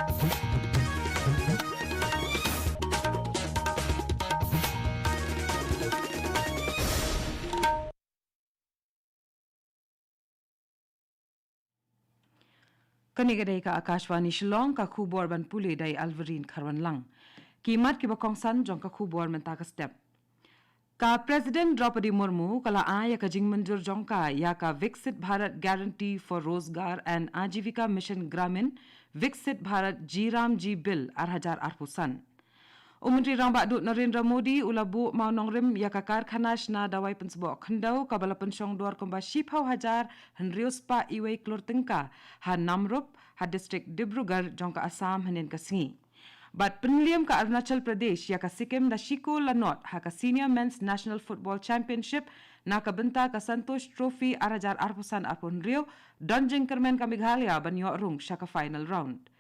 Kanigadai ka Akashwani Shillong ka khubor ban puli dai Alvarin Kharwan Lang. Kimat ki bakongsan jong ka khubor menta ka step. Ka President Draupadi Murmu kala ya ka jingmanjur jong ka ya ka Viksit Bharat Guarantee for Rozgar and Ajivika Mission Gramin Viksit Bharat Jiram Ji Bill 2008. Umentri Rang Bakdut Narendra Modi ulabu maunong rim ya ka karkhanas na dawai pensebo khendau kabala pensyong duar komba shipau hajar henrius pa iwei klur tengka ha Namrup ha district Dibrugarh jongka Assam hanen ka singi. Bat penliam ka Arunachal Pradesh ya ka Sikkim da Shiko Lanot ha ka Senior Men's National Football Championship na ka benta ka Santosh Trophy arajar arpusan apun rio dan jengkermen ka Meghalaya banyo rung syaka final round.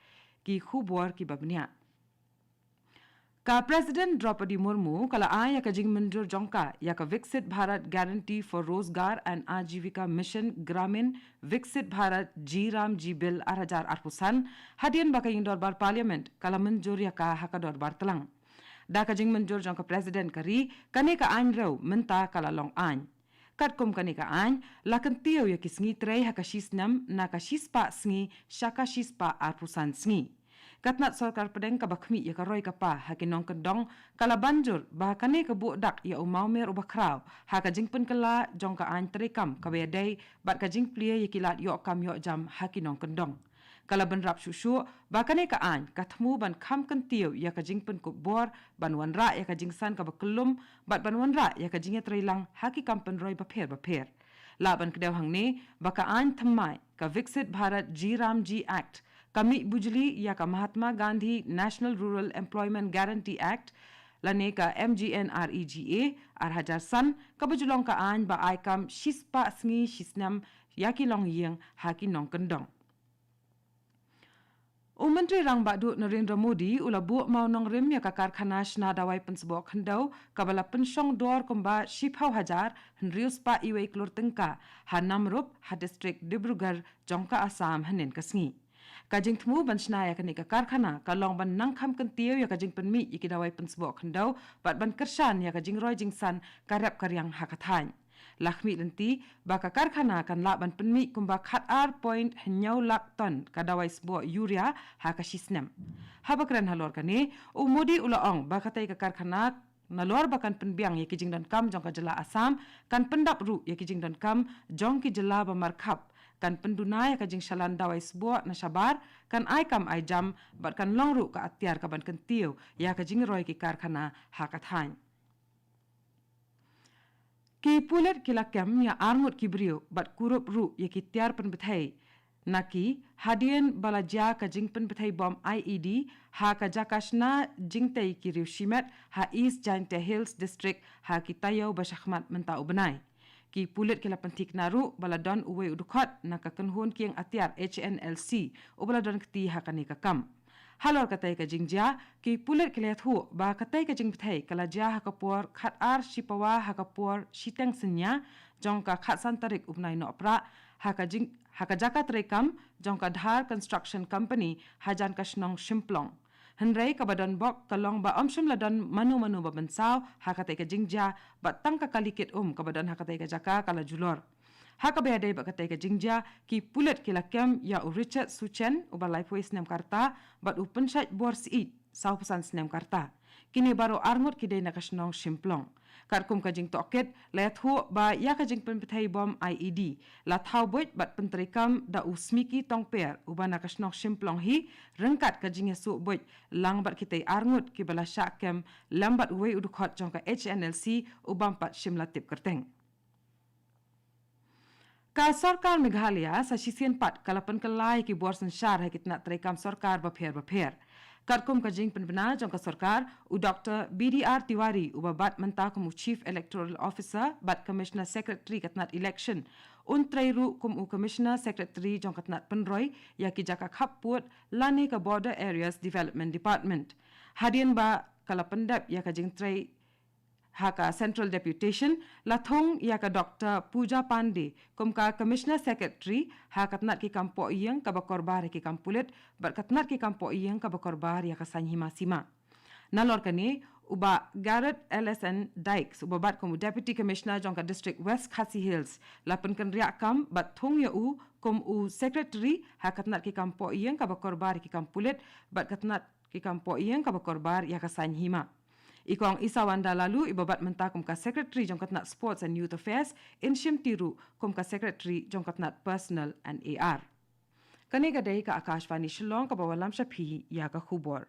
Ki khubor ki babnia. Ka President Draupadi Murmu kala ya ka jingmanjur jongka ya ka Viksit Bharat Guarantee for Rozgar and Ajivika Mission Gramin Viksit Bharat Jiram Ji Bill 2008 hadian baka yung dorbar parliament kala manjur ya ka haka dorbar telang. Da ka jingmanjur jongka President kari kani ka an raw menta kala long an. Katkum kani ka an lakan tiyaw ya kisngi trey haka shisnam na ka shispa sngi syaka shispa arpusan sngi. Katnat sarkar pedeng ka bakmi ya ka roy ka pa hakinong kendong kala banjur bahakane ka budak ya umau mer ubakraw ha ka jingpen kala jong ka an terekam ka bedai bat ka jing plie ya kilat yok kam yok jam hakinong kendong kala benrap susu bahakane ka an kathmu ban kham kentiu ya ka jingpen ku bor ban wanra ya ka jingsan ka bakelum bat ban wanra ya ka jingya trelang haki kampen roy baper laban kedew hang ni baka an thamai ka Viksit Bharat Jiram Ji Act kami bujli ya ka Mahatma Gandhi National Rural Employment Guarantee Act lane ka MGNREGA arhajar san ka bujulong ka an ba ay kam shispa sngi shisnam yaki long yeng haki nong kendong. Umentri Rang Bakdut Narendra Modi ulabu maunong rim ya ka karkhanas na dawai pensebo khendau kabala pensyong dor komba shipau hajar henrius pa iwei klur tengka ha Namrup ha district Dibrugarh jongka Assam hanen kasngi. Kajing temu bansna ya kani ka karkhana kalong ban nangkham kentiu ya kajing penmi ikidawai pensebo khendau bat ban kersan ya kajing roy jingsan karap karyang hakathan. Lakhmi lenti baka karkhana kan la ban penmi kumba khat ar point henyau lak ton kadawai sebo urea hakashisnem. Habakran halor kani umudi ulaong baka tai ka karkhana nalor bakan penbiang ya kijing dan kam jong ka jela Assam kan pendap ru ya kijing dan kam jong ki jela bamarkhap kan penduna ya kajing shalan dawai sebuah na syabar kan ai kam ai jam bat kan longru ka atiar ka ban kentiu ya kajing roy ki karkhana hakathan. Ki pulet kilakam ya armut kibriu bat kurup ru ya ki tiar pen bethai naki hadian balaja ka jingpen bethai bom IED ha ka jakashna jingtai ki riu shimet ha East Jainte Hills District ha ki tayo basyakmat menta ubenai. Ki pulit kila pentik naru baladon uwe udukot na kakenhun kiang atiar HNLC o baladon keti hakani kakam. Halor katai ka jingja ki pulit kila thu ba katai ka jingpthai kala ja hakapor khat ar shipawa hakapor shiteng senya jongka khat santarik upnai no pra haka jakat rekam jongka Dhar Construction Company hajan kasnong shimplong. Henrei ka badan bok kalong ba omshim ladon manu-manu ba bensaw hakatai ka jingja ba tang ka kalikit ka badan hakatai ka jaka kala julor. Haka beadai ba katai ka jingja ki pulet kilakem ya Richard Suchen uba lifeway snem karta bat upenshat bor siit saw pesan snem karta. Kini baru arngut kidai nakasnong shimplong. Karkum kajing toket layat hu ba ya kajing penpetai bom IED. Lat hau buit bat penterikam da usmiki tongper uba nakasnong shimplong hi rengkat kajing yasu buit lang bat kitai arngut ki bala syakem lambat uwe udukot jongka HNLC ubam pat shimlatip kerteng. Ka sarkar Meghalaya sa sisian pat kalapan kalai ki buar sensyar hakit nak terekam sarkar bapher. Karkum kajing penbena jongka sarkar u Dr. BDR Tiwari ubabat menta kumu Chief Electoral Officer bat Commissioner Secretary katnat election untreiru kumu Commissioner Secretary jongka katnat penroy ya ki jaka khaput lani ka Border Areas Development Department. Hadian ba kalapendap ya kajing trei haka Central Deputation lathong ya ka Dr. Pooja Pandey kum ka Commissioner Secretary haka tnat ki kampo iyang ka bakorbar ki kampulit bat katnat ki kampo iyang ka bakorbar ya ka Sanyhima Sima. Nalor kani uba Garrett LSN Dykes uba bat kum Deputy Commissioner jong ka District West Khasi Hills lapan kan riak kam bat thong ya kum Secretary haka tnat ki kampo iyang ka bakorbar ki kampulit bat katnat ki kampo iyang ka bakorbar ya ka Sanyhima. Ikong Isawanda lalu ibabat mentah kum ka Secretary jong katnat Sports and Youth Affairs Inshim Tiru kum ka Secretary jong katnat Personal and AR. Kani gadai ka Akashvani Shillong ka bawalam Shapi ya ka khubor.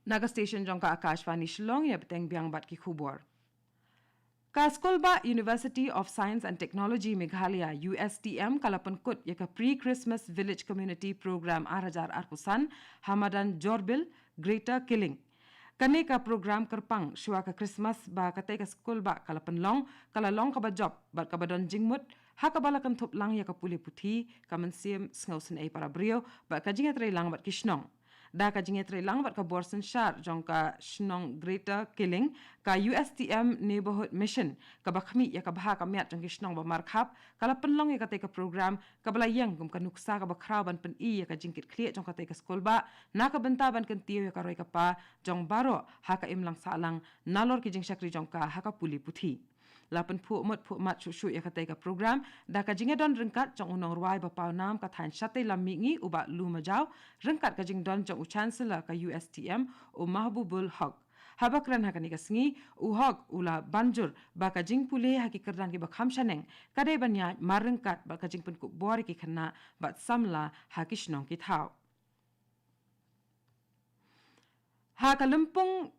Naga Station jong ka Akashvani Shillong ya beteng biang bat ki khubor. Ka Skolba University of Science and Technology Meghalaya USTM kalapan kut ya ka Pre-Christmas Village Community Program Arajar Arpusan Hamadan Jorbil Greater Killing. Kani ka program kerpang syua ka Christmas ba katay ka Skolba kalapan long kalalong ka ba job bat ka ba don jingmut ha ka bala kan thup lang ya ka puli puthi ka mansim snausen ay para brio ba ka jingat ray lang bat kishnong. Da ka jinget lang bat ka Borsen Shar jong ka Shnong Greater Killing ka USTM Neighborhood Mission ka bakhmi ya ka baha ka miat jong ki Shnong ba markhap kala penlong ya ka te ka program ka balayang kum ka nuksa ka bakhra ban pen I ya ka jingkit kliat jong ka te ka skolba na ka benta ban kan tiyo ya ka roy ka pa jong baro ha ka imlang salang nalor ki jing syakri jong ka ha ka puli puthi. Lapan pu mat shushu ya katay ka program da ka jinga don rengkat jong unong ruai ba pau nam ka than shatay lamingi uba lu majaw rengkat ka jing don jong u chancellor ka USTM u Mahbubul Haq habakran hakani ka sngi u Haq ula banjur ba ka jing pule hakikerdan ki ba khamshaneng kadai banya marengkat ba ka jing pen ku bori ki khana ba samla hakishnong ki thau ha ka lempung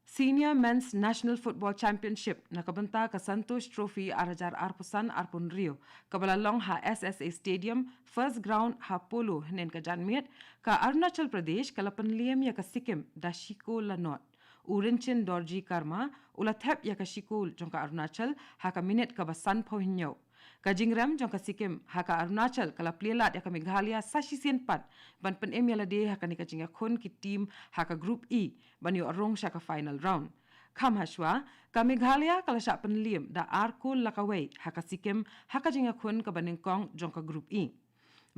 Senior Men's National Football Championship nakabenta ka Santosh Trophy Arajar Arpusan Arpun Rio kabalalong ha SSA Stadium First Ground ha Polo hnen ka Janmiet ka Arunachal Pradesh kalapan liam ya ka Sikkim da Shiko Lanot Urinchin Dorji Karma ula thep ya ka Shikol jong ka Arunachal ha ka minute ka basan pohinyo ka Jingram jong ka Sikkim ha ka Arunachal kala plelat ya ka Meghalaya sashi sienpat ban pen em yala de ha ka ni ka jinga khon ki team ha ka Group E ban yo arong sha ka final round kham hashwa ka Meghalaya kala sha pen liam da arkul lakaway ha ka Sikkim ha ka jinga khon ka baningkong jong ka Group E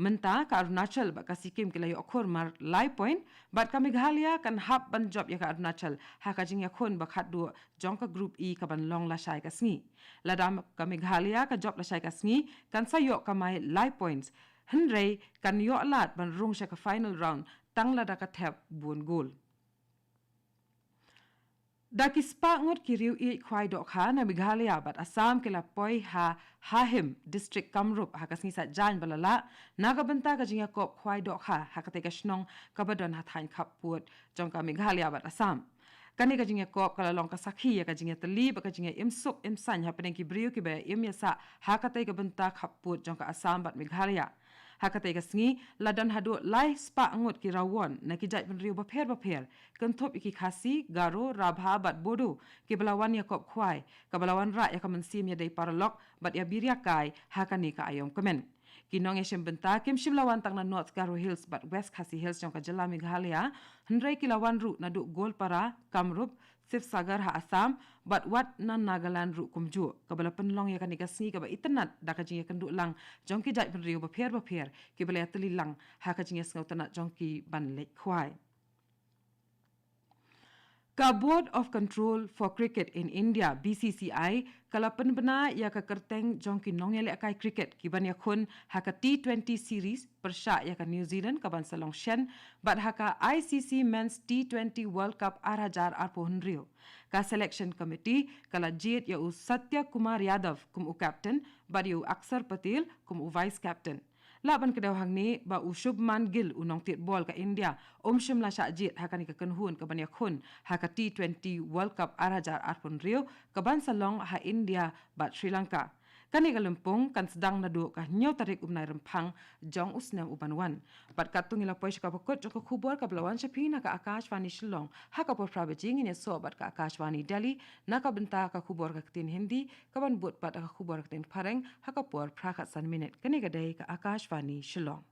menta ka Arunachal ba ka Sikkim kila yo akhor mar lai point bat ka Meghalaya kan hap ban job ya ka Arunachal ha ka jinga khon ba khat du jong ka Group E ka ban long la shai ka sngi ladam ka Meghalaya ka job la shai ka sngi kan sa yo ka mai lai points henrei kan yo lat ban rong sha ka final round tang la da ka thep bun gol da kispa ngot kiriu I khwai do kha na Meghalaya bat Assam kila poi ha Hahim District Kamrup ha kasngi sa jan balala naga benta ka jinga kop khwai do kha ha ka te ka shnong ka badon ha thain khap put jong ka Meghalaya bat Assam kani ka jinga kop kala long ka sakhi ya ka jinga tali ba ka jinga imsuk imsan ha peneng ki brio ki ba im ya sa ha ka te ka benta khap put jong ka Assam bat Meghalaya hakatay kasngi ladan hadu lai spa angot ki rawon na ki jai penriu bapher kan thop iki khasi garo rabha bat bodo ki balawan ya kop khwai ka balawan ra ya ka mansim ya dai paralok bat ya birya kai hakani ka ayom komen kinong ya benta kim shimlawan tang na North Garo Hills bat West Khasi Hills jong ka jala Meghalaya hendrai kilawan ru na du Golpara Kamrup Sifsagar ha Assam bat wat na Nagaland ru kumju kabala penlong ya kan ikasngi kaba itanat da ka jinga kandu lang jong ki jai penriu bapher ki bala tali lang ha ka jinga sngaw tanat jong ki ban lek khwai ka Board of Control for Cricket in India BCCI kalapan bena ya ka kerteng jong ki nong yale akai cricket ki ban ya khun ha ka T20 series persha ya ka New Zealand ka ban salong shen bat ha ka ICC Men's T20 World Cup arajar arpohun rio ka selection committee kala jit ya u Satya Kumar Yadav kum u captain bat ya u Aksar Patel kum u vice captain laban kedaw hang ni ba u Shubman Gill unong tit ball ka India shimla sha jit hakani ka kanhun ka ban ya khun ha ka T20 World Cup arajar arpon rio ka ban salong ha India bat Sri Lanka kani galumpong kan sedang nadu ka nyaw tarik umnai rempang jong usnam ubanwan pat katung ila poish ka pokot jong ka khubor ka blawan shapina ka Akashvani Shillong ha ka por pravajing ine so bat ka Akashvani Delhi na ka benta ka khubor ka tin Hindi ka ban but pat ka khubor ka tin Pareng ha ka por prakhat san minute kani gadai ka Akashvani Shillong